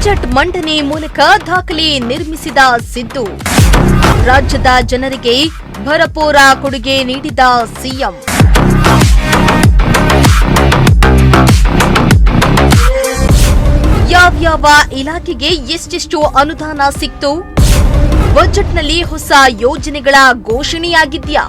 Budget ಮಂಡನೆ ಮೂಲಕ ದಾಖಲೆ ನಿರ್ಮಿಸಿದ ಸಿದ್ದು. ರಾಜ್ಯದ ಜನರಿಗೆ ಭರಪೂರ ಕೊಡುಗೆ ನೀಡಿದ ಸಿಎಂ. ಯಾವ್ಯಾವ ಇಲಾಖೆಗೆ ಎಷ್ಟೆಷ್ಟು ಅನುದಾನ ಸಿಕ್ತು? ಬಜೆಟ್ನಲ್ಲಿ ಹೊಸ ಯೋಜನೆಗಳ ಘೋಷಣೆಯಾಗಿದ್ಯಾ?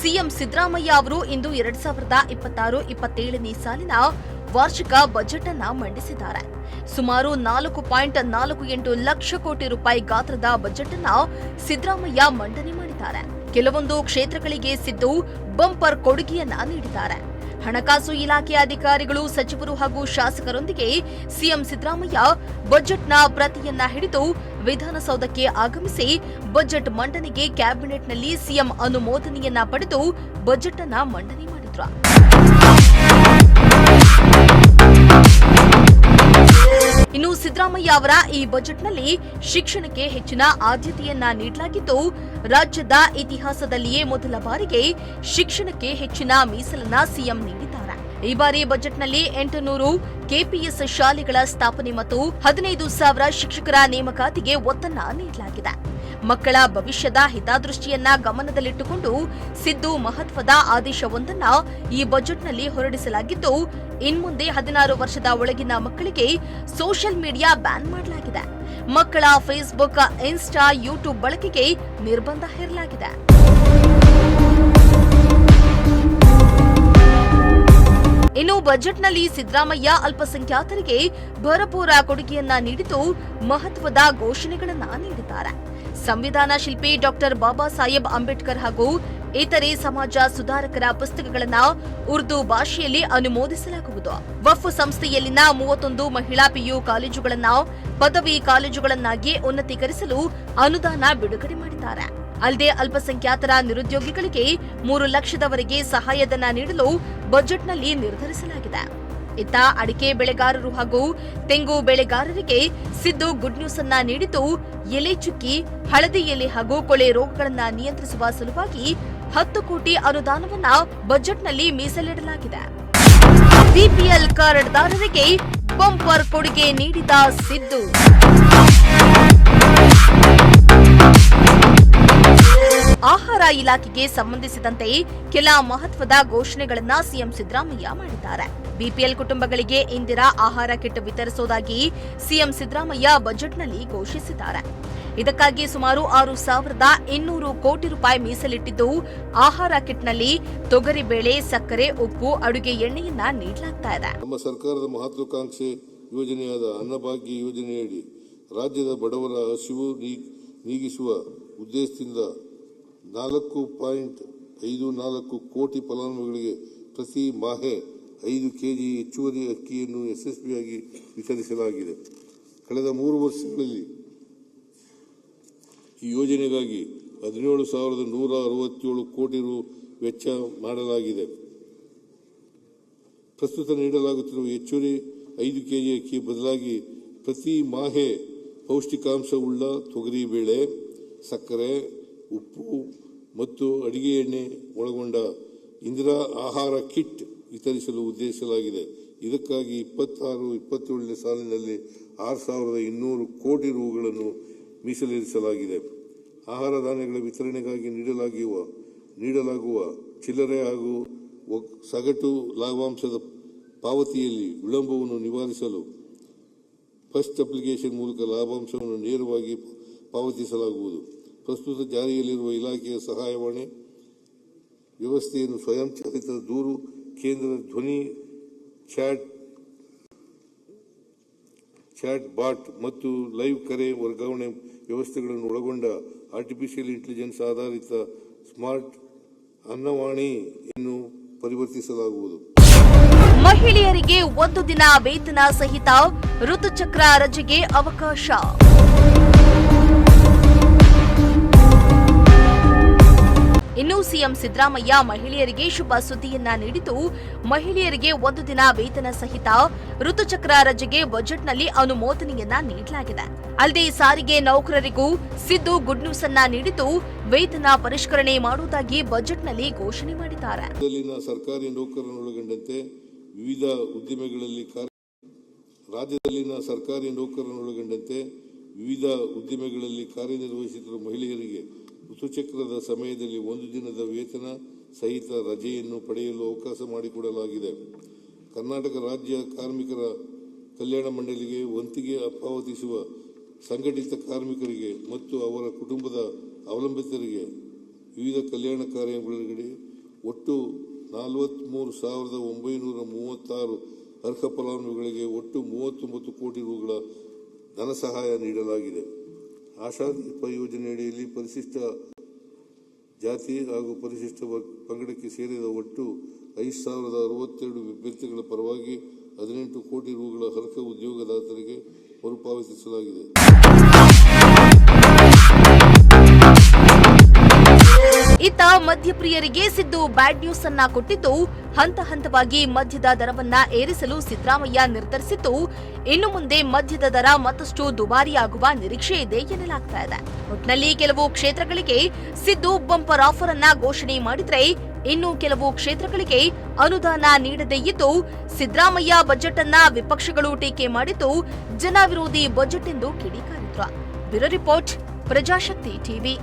ಸಿಎಂ ಸಿದ್ದರಾಮಯ್ಯ ಅವರು ಇಂದು 2026-27ನೇ ಸಾಲಿನ ವಾರ್ಷಿಕ ಬಜೆಟ್ ಅನ್ನ ಮಂಡಿಸಿದ್ದಾರೆ. ಸುಮಾರು 4.48 ಲಕ್ಷ ಕೋಟಿ ರೂಪಾಯಿ ಗಾತ್ರದ ಬಜೆಟ್ ಅನ್ನ ಸಿದ್ದರಾಮಯ್ಯ ಮಂಡನೆ ಮಾಡಿದ್ದಾರೆ. ಕೆಲವೊಂದು ಕ್ಷೇತ್ರಗಳಿಗೆ ಸಿದ್ದು ಬಂಪರ್ ಕೊಡುಗೆಯನ್ನ ನೀಡಿದ್ದಾರೆ. ಹಣಕಾಸು ಇಲಾಖೆಯ ಅಧಿಕಾರಿಗಳು, ಸಚಿವರು ಹಾಗೂ ಶಾಸಕರೊಂದಿಗೆ ಸಿಎಂ ಸಿದ್ದರಾಮಯ್ಯ ಬಜೆಟ್ನ ಪ್ರತಿಯನ್ನ ಹಿಡಿದು ವಿಧಾನಸೌಧಕ್ಕೆ ಆಗಮಿಸಿ ಬಜೆಟ್ ಮಂಡನೆಗೆ ಕ್ಯಾಬಿನೆಟ್ನಲ್ಲಿ ಸಿಎಂ ಅನುಮೋದನೆಯನ್ನ ಪಡೆದು ಬಜೆಟ್ ಅನ್ನ ಮಂಡನೆ ಮಾಡಿದ್ರು. ಇನ್ನು ಸಿದ್ದರಾಮಯ್ಯ ಅವರ ಈ ಬಜೆಟ್ನಲ್ಲಿ ಶಿಕ್ಷಣಕ್ಕೆ ಹೆಚ್ಚಿನ ಆದ್ಯತೆಯನ್ನ ನೀಡಲಾಗಿದ್ದು, ರಾಜ್ಯದ ಇತಿಹಾಸದಲ್ಲಿಯೇ ಮೊದಲ ಬಾರಿಗೆ ಶಿಕ್ಷಣಕ್ಕೆ ಹೆಚ್ಚಿನ ಮೀಸಲನ್ನ ಸಿಎಂ ನೀಡಿದ್ದಾರೆ. ಈ ಬಾರಿ ಬಜೆಟ್ನಲ್ಲಿ 800 ಕೆಪಿಎಸ್ ಶಾಲೆಗಳ ಸ್ಥಾಪನೆ ಮತ್ತು 15,000 ಶಿಕ್ಷಕರ ನೇಮಕಾತಿಗೆ ಒತ್ತನ್ನ ನೀಡಲಾಗಿದೆ. ಮಕ್ಕಳ ಭವಿಷ್ಯದ ಹಿತದೃಷ್ಟಿಯನ್ನ ಗಮನದಲ್ಲಿಟ್ಟುಕೊಂಡು ಸಿದ್ದು ಮಹತ್ವದ ಆದೇಶವೊಂದನ್ನ ಈ ಬಜೆಟ್ನಲ್ಲಿ ಹೊರಡಿಸಲಾಗಿದ್ದು, ಇನ್ಮುಂದೆ 16 ವರ್ಷದ ಒಳಗಿನ ಮಕ್ಕಳಿಗೆ ಸೋಷಿಯಲ್ ಮೀಡಿಯಾ ಬ್ಯಾನ್ ಮಾಡಲಾಗಿದೆ. ಮಕ್ಕಳ ಫೇಸ್ಬುಕ್, ಇನ್ಸ್ಟಾ, ಯೂಟ್ಯೂಬ್ ಬಳಕೆಗೆ ನಿರ್ಬಂಧ ಹೇರಲಾಗಿದೆ. ಇನ್ನು ಬಜೆಟ್ನಲ್ಲಿ ಸಿದ್ದರಾಮಯ್ಯ ಅಲ್ಪಸಂಖ್ಯಾತರಿಗೆ ಭರಪೂರ ಕೊಡುಗೆಯನ್ನ ನೀಡಿದ್ದು, ಮಹತ್ವದ ಘೋಷಣೆಗಳನ್ನ ನೀಡಿದ್ದಾರೆ. ಸಂವಿಧಾನ ಶಿಲ್ಪಿ ಡಾಕ್ಟರ್ ಬಾಬಾ ಸಾಹೇಬ್ ಅಂಬೇಡ್ಕರ್ ಹಾಗೂ ಇತರೆ ಸಮಾಜ ಸುಧಾರಕರ ಪುಸ್ತಕಗಳನ್ನ ಉರ್ದು ಭಾಷೆಯಲ್ಲಿ ಅನುಮೋದಿಸಲಾಗುವುದು. ವಫ್ ಸಂಸ್ಥೆಯಲ್ಲಿನ 31 ಮಹಿಳಾ ಪಿಯು ಕಾಲೇಜುಗಳನ್ನ ಪದವಿ ಕಾಲೇಜುಗಳನ್ನಾಗಿ ಉನ್ನತೀಕರಿಸಲು ಅನುದಾನ ಬಿಡುಗಡೆ ಮಾಡಿದ್ದಾರೆ. ಅಲ್ಲದೆ ಅಲ್ಪಸಂಖ್ಯಾತರ ನಿರುದ್ಯೋಗಿಗಳಿಗೆ 3 ಲಕ್ಷದವರೆಗೆ ಸಹಾಯಧನ ನೀಡಲು ಬಜೆಟ್ನಲ್ಲಿ ನಿರ್ಧರಿಸಲಾಗಿದೆ. ಇತ್ತ ಅಡಿಕೆ ಬೆಳೆಗಾರರು ಹಾಗೂ ತೆಂಗು ಬೆಳೆಗಾರರಿಗೆ ಸಿದ್ದು ಗುಡ್ ನ್ಯೂಸ್ ಅನ್ನ ನೀಡಿದ್ದು, ಎಲೆ ಚುಕ್ಕಿ, ಹಳದಿ ಎಲೆ ಹಾಗೂ ಕೊಳೆ ರೋಗಗಳನ್ನ ನಿಯಂತ್ರಿಸುವ ಸಲುವಾಗಿ 10 ಕೋಟಿ ಅನುದಾನವನ್ನ ಬಜೆಟ್ನಲ್ಲಿ ಮೀಸಲಿಡಲಾಗಿದೆ. ಬಿಪಿಎಲ್ ಕಾರ್ಡ್ದಾರರಿಗೆ ಬಂಪರ್ ಕೊಡುಗೆ ನೀಡಿದ ಸಿದ್ದು. ಆಹಾರ ಇಲಾಖೆಗೆ ಸಂಬಂಧಿಸಿದಂತೆ ಕೆಲ ಮಹತ್ವದ ಘೋಷಣೆಗಳನ್ನ ಸಿಎಂ ಸಿದ್ದರಾಮಯ್ಯ ಮಾಡಿದ್ದಾರೆ. ಬಿಪಿಎಲ್ ಕುಟುಂಬಗಳಿಗೆ ಇಂದಿರಾ ಆಹಾರ ಕಿಟ್ ವಿತರಿಸುವುದಾಗಿ ಸಿಎಂ ಸಿದ್ದರಾಮಯ್ಯ ಬಜೆಟ್ನಲ್ಲಿ ಘೋಷಿಸಿದ್ದಾರೆ. ಇದಕ್ಕಾಗಿ ಸುಮಾರು 6,200 ಕೋಟಿ ರೂಪಾಯಿ ಮೀಸಲಿಟ್ಟಿದ್ದು, ಆಹಾರ ಕಿಟ್ನಲ್ಲಿ ತೊಗರಿಬೇಳೆ, ಸಕ್ಕರೆ, ಉಪ್ಪು, ಅಡುಗೆ ಎಣ್ಣೆಯನ್ನ ನೀಡಲಾಗ್ತಾ ಇದೆ. ನಮ್ಮ ಸರ್ಕಾರದ ಮಹತ್ವಾಕಾಂಕ್ಷೆ ಯೋಜನೆಯಾದ ಅನ್ನಭಾಗ್ಯ ಯೋಜನೆಯಡಿ ರಾಜ್ಯದ ಬಡವರ ಹಸಿವು ನೀಗಿಸುವ ಉದ್ದೇಶದಿಂದ 4.54 ಕೋಟಿ ಫಲಾನುಭವಿಗಳಿಗೆ ಪ್ರತಿ ಮಾಹೆ 5 ಕೆಜಿ ಹೆಚ್ಚುವರಿ ಅಕ್ಕಿಯನ್ನು ಯಶಸ್ವಿಯಾಗಿ ವಿತರಿಸಲಾಗಿದೆ. ಕಳೆದ 3 ವರ್ಷಗಳಲ್ಲಿ ಈ ಯೋಜನೆಗಾಗಿ 17,167 ಕೋಟಿ ರು ವೆಚ್ಚ ಮಾಡಲಾಗಿದೆ. ಪ್ರಸ್ತುತ ನೀಡಲಾಗುತ್ತಿರುವ ಹೆಚ್ಚುವರಿ 5 ಕೆಜಿ ಅಕ್ಕಿ ಬದಲಾಗಿ ಪ್ರತಿ ಮಾಹೆ ಪೌಷ್ಟಿಕಾಂಶವುಳ್ಳ ತೊಗರಿಬೇಳೆ, ಸಕ್ಕರೆ, ಉಪ್ಪು ಮತ್ತು ಅಡಿಗೆ ಎಣ್ಣೆ ಒಳಗೊಂಡ ಇಂದಿರಾ ಆಹಾರ ಕಿಟ್ ವಿತರಿಸಲು ಉದ್ದೇಶಿಸಲಾಗಿದೆ. ಇದಕ್ಕಾಗಿ 26-27ನೇ ಸಾಲಿನಲ್ಲಿ 6,200 ಕೋಟಿ ರುಗಳನ್ನು ಮೀಸಲಿರಿಸಲಾಗಿದೆ. ಆಹಾರ ಧಾನ್ಯಗಳ ವಿತರಣೆಗಾಗಿ ನೀಡಲಾಗುವ ಚಿಲ್ಲರೆ ಹಾಗೂ ಸಗಟು ಲಾಭಾಂಶದ ಪಾವತಿಯಲ್ಲಿ ವಿಳಂಬವನ್ನು ನಿವಾರಿಸಲು ಫಸ್ಟ್ ಅಪ್ಲಿಕೇಶನ್ ಮೂಲಕ ಲಾಭಾಂಶವನ್ನು ನೇರವಾಗಿ ಪಾವತಿಸಲಾಗುವುದು. ಪ್ರಸ್ತುತ ಜಾರಿಯಲ್ಲಿರುವ ಇಲಾಖೆಯ ಸಹಾಯವಾಣಿ ವ್ಯವಸ್ಥೆಯನ್ನು ಸ್ವಯಂಚಾಲಿತ ದೂರು ಕೇಂದ್ರ, ಧ್ವನಿ ಚಾಟ್ ಬಾಟ್ ಮತ್ತು ಲೈವ್ ಕರೆ ವರ್ಗಾವಣೆ ವ್ಯವಸ್ಥೆಗಳನ್ನು ಒಳಗೊಂಡ ಆರ್ಟಿಫಿಷಿಯಲ್ ಇಂಟೆಲಿಜೆನ್ಸ್ ಆಧಾರಿತ ಸ್ಮಾರ್ಟ್ ಅನ್ನವಾಣಿಯನ್ನು ಪರಿವರ್ತಿಸಲಾಗುವುದು. ಮಹಿಳೆಯರಿಗೆ 1 ದಿನ ವೇತನ ಸಹಿತ ಋತುಚಕ್ರ ರಜೆಗೆ ಅವಕಾಶ. ಇನ್ನು ಸಿಎಂ ಸಿದ್ದರಾಮಯ್ಯ ಮಹಿಳೆಯರಿಗೆ ಶುಭ ಸುದ್ದಿಯನ್ನ ನೀಡಿದ್ದು, ಮಹಿಳೆಯರಿಗೆ 1 ದಿನ ವೇತನ ಸಹಿತ ಋತುಚಕ್ರ ರಜೆಗೆ ಬಜೆಟ್ನಲ್ಲಿ ಅನುಮೋದನೆಯನ್ನ ನೀಡಲಾಗಿದೆ. ಅಲ್ಲದೆ ಸಾರಿಗೆ ನೌಕರರಿಗೂ ಸಿದ್ದು ಗುಡ್ ನ್ಯೂಸ್ ಅನ್ನ ನೀಡಿದ್ದು, ವೇತನ ಪರಿಷ್ಕರಣೆ ಮಾಡುವುದಾಗಿ ಬಜೆಟ್ನಲ್ಲಿ ಘೋಷಣೆ ಮಾಡಿದ್ದಾರೆ. ರಾಜ್ಯದಲ್ಲಿನ ಸರ್ಕಾರಿ ನೌಕರರನ್ನೊಳಗೊಂಡಂತೆ ವಿವಿಧ ಉದ್ದಿಮೆಗಳಲ್ಲಿ ಕಾರ್ಯನಿರ್ವಹಿಸುತ್ತಿರುವ ಮಹಿಳೆಯರಿಗೆ ಋತುಚಕ್ರದ ಸಮಯದಲ್ಲಿ 1 ದಿನದ ವೇತನ ಸಹಿತ ರಜೆಯನ್ನು ಪಡೆಯಲು ಅವಕಾಶ ಮಾಡಿಕೊಡಲಾಗಿದೆ. ಕರ್ನಾಟಕ ರಾಜ್ಯ ಕಾರ್ಮಿಕರ ಕಲ್ಯಾಣ ಮಂಡಳಿಗೆ ವಂತಿಗೆ ಪಾವತಿಸುವ ಸಂಘಟಿತ ಕಾರ್ಮಿಕರಿಗೆ ಮತ್ತು ಅವರ ಕುಟುಂಬದ ಅವಲಂಬಿತರಿಗೆ ವಿವಿಧ ಕಲ್ಯಾಣ ಕಾರ್ಯಕ್ರಮಗಳಿಗೆ ಒಟ್ಟು 43,936 ಅರ್ಹ ಫಲಾನುಭವಿಗಳಿಗೆ ಒಟ್ಟು 39 ಕೋಟಿ ರೂಗಳ ಧನ ಸಹಾಯ ನೀಡಲಾಗಿದೆ. ಆಶಾದೀಪ ಯೋಜನೆಯಡಿಯಲ್ಲಿ ಪರಿಶಿಷ್ಟ ಜಾತಿ ಹಾಗೂ ಪರಿಶಿಷ್ಟ ಪಂಗಡಕ್ಕೆ ಸೇರಿದ ಒಟ್ಟು 5,062 ಅಭ್ಯರ್ಥಿಗಳ ಪರವಾಗಿ 18 ಕೋಟಿ ರೂಗಳ ಅರ್ಹ ಉದ್ಯೋಗದಾತರಿಗೆ ಮರುಪಾವತಿಸಲಾಗಿದೆ. ಇತ್ತ ಮದ್ಯಪ್ರಿಯರಿಗೆ ಸಿದ್ದು ಬ್ಯಾಡ್ ನ್ಯೂಸ್ ಅನ್ನ ಕೊಟ್ಟಿದ್ದು, ಹಂತ ಹಂತವಾಗಿ ಮದ್ಯದ ದರವನ್ನ ಏರಿಸಲು ಸಿದ್ದರಾಮಯ್ಯ ನಿರ್ಧರಿಸಿದ್ದು, ಇನ್ನು ಮುಂದೆ ಮದ್ಯದ ದರ ಮತ್ತಷ್ಟು ದುಬಾರಿಯಾಗುವ ನಿರೀಕ್ಷೆ ಇದೆ ಎನ್ನಲಾಗ್ತಾ ಇದೆ. ಒಟ್ನಲ್ಲಿ ಕೆಲವು ಕ್ಷೇತ್ರಗಳಿಗೆ ಸಿದ್ದು ಬಂಪರ್ ಆಫರ್ ಅನ್ನ ಘೋಷಣೆ ಮಾಡಿದ್ರೆ, ಇನ್ನು ಕೆಲವು ಕ್ಷೇತ್ರಗಳಿಗೆ ಅನುದಾನ ನೀಡದೇ ಇದ್ದು, ಸಿದ್ದರಾಮಯ್ಯ ಬಜೆಟ್ ಅನ್ನ ವಿಪಕ್ಷಗಳು ಟೀಕೆ ಮಾಡಿದ್ದು, ಜನ ವಿರೋಧಿ ಬಜೆಟ್ ಎಂದು ಕಿಡಿಕಾರಿದ್ರು. Bureau report, Prajashakti TV.